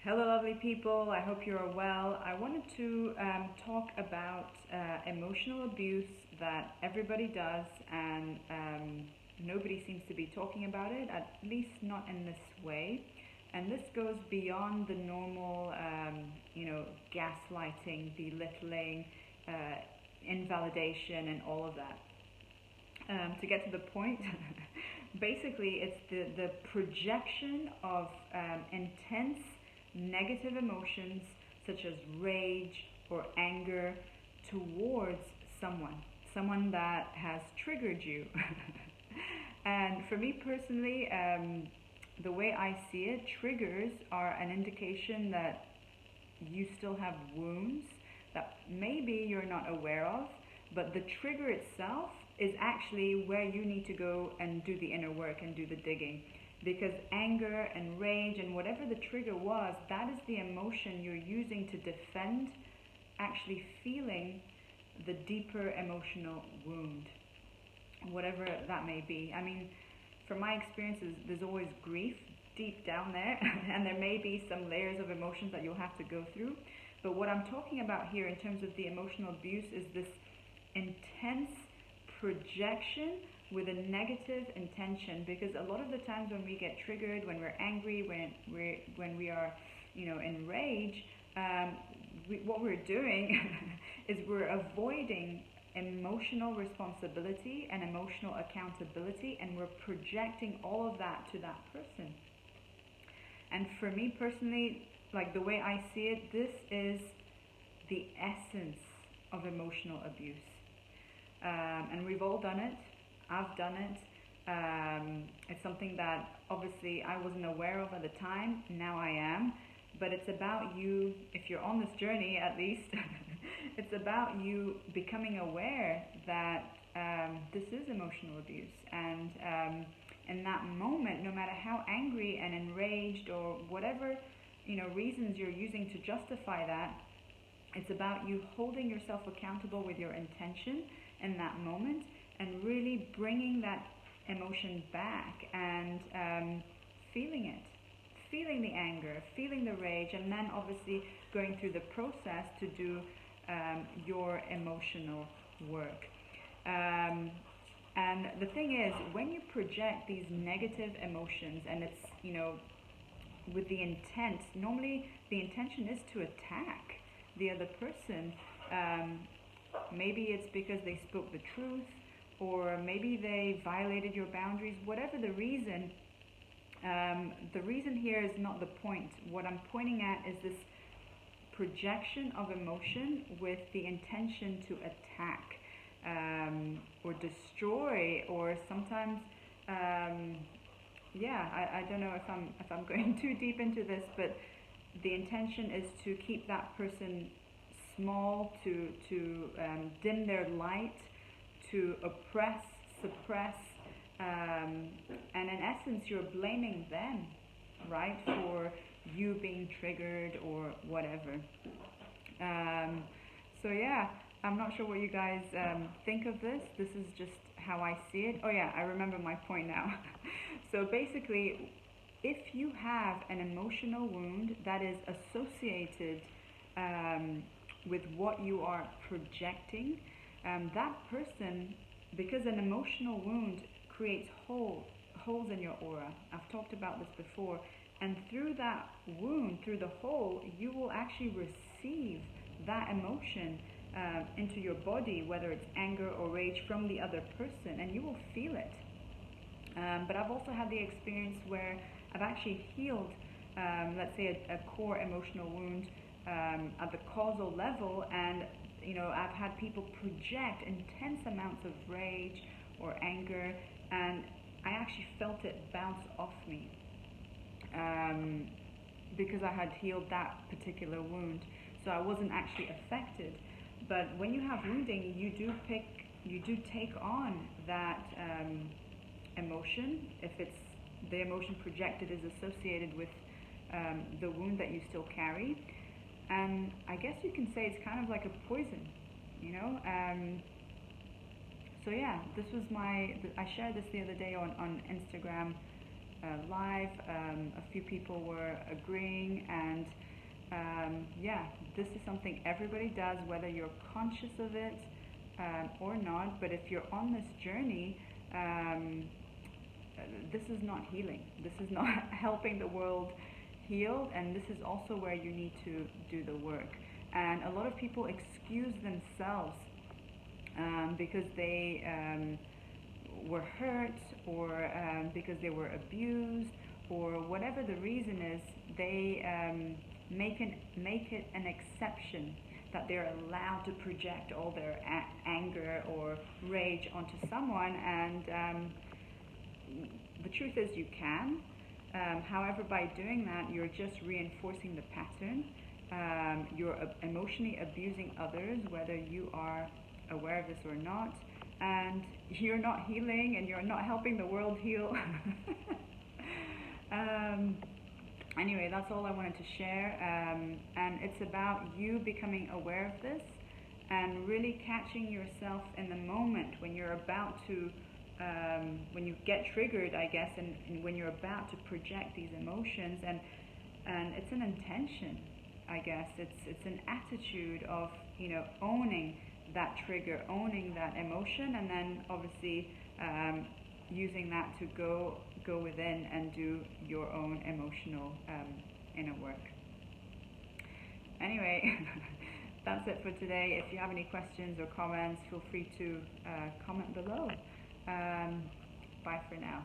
Hello, lovely people. I hope you're well. I wanted to talk about emotional abuse that everybody does, and nobody seems to be talking about it, at least not in this way. And this goes beyond the normal, gaslighting, belittling, uh, invalidation, and all of that. To get to the point, basically, it's the projection of intense negative emotions such as rage or anger towards someone, someone that has triggered you. And for me personally, the way I see it, triggers are an indication that you still have wounds that maybe you're not aware of, but the trigger itself is actually where you need to go and do the inner work and do the digging. Because anger and rage and whatever the trigger was, that is the emotion you're using to defend actually feeling the deeper emotional wound, whatever that may be. I mean, from my experiences, there's always grief deep down there, and there may be some layers of emotions that you'll have to go through. But what I'm talking about here in terms of the emotional abuse is this intense projection with a negative intention, because a lot of the times when we get triggered, when we're angry, when we are, enraged, what we're doing is we're avoiding emotional responsibility and emotional accountability, and we're projecting all of that to that person. And for me personally, like the way I see it, this is the essence of emotional abuse. And we've all done it. I've done it. It's something that obviously I wasn't aware of at the time. Now I am. But it's about you, if you're on this journey at least, it's about you becoming aware that this is emotional abuse. And in that moment, no matter how angry and enraged or whatever reasons you're using to justify that, it's about you holding yourself accountable with your intention in that moment and really bringing that emotion back and feeling it, feeling the anger, feeling the rage, and then obviously going through the process to do your emotional work. And the thing is, when you project these negative emotions, and it's, with the intent, normally the intention is to attack the other person. Maybe it's because they spoke the truth, or maybe they violated your boundaries, whatever the reason here is not the point. What I'm pointing at is this projection of emotion with the intention to attack, or destroy, or sometimes, I don't know if I'm going too deep into this, but the intention is to keep that person small, to dim their light, to oppress, suppress, and in essence, you're blaming them, right, for you being triggered or whatever. So yeah, I'm not sure what you guys think of this. This is just how I see it. Oh yeah, I remember my point now. So basically, if you have an emotional wound that is associated with what you are projecting, that person, because an emotional wound creates holes in your aura. I've talked about this before. And through that wound, through the hole, you will actually receive that emotion into your body, whether it's anger or rage from the other person, and you will feel it. But I've also had the experience where I've actually healed, let's say, a core emotional wound at the causal level, and I've had people project intense amounts of rage or anger, and I actually felt it bounce off me because I had healed that particular wound. So I wasn't actually affected. But when you have wounding, you do take on that emotion. If it's the emotion projected is associated with the wound that you still carry, and I guess you can say it's kind of like a poison, So yeah, this was I shared this the other day on Instagram, live. A few people were agreeing, and yeah, this is something everybody does, whether you're conscious of it or not. But if you're on this journey, this is not healing. This is not helping the world heal, and this is also where you need to do the work. And a lot of people excuse themselves because they were hurt, or because they were abused, or whatever the reason is. They make it an exception that they're allowed to project all their anger or rage onto someone. And the truth is, you can. However, by doing that, you're just reinforcing the pattern. You're emotionally abusing others, whether you are aware of this or not, and you're not healing, and you're not helping the world heal. Anyway, that's all I wanted to share, and it's about you becoming aware of this and really catching yourself in the moment when you're about to when you get triggered, I guess, and when you're about to project these emotions. And it's an intention, I guess. It's an attitude of, owning that trigger, owning that emotion, and then obviously using that to go within and do your own emotional inner work. Anyway, that's it for today. If you have any questions or comments, feel free to comment below. Bye for now.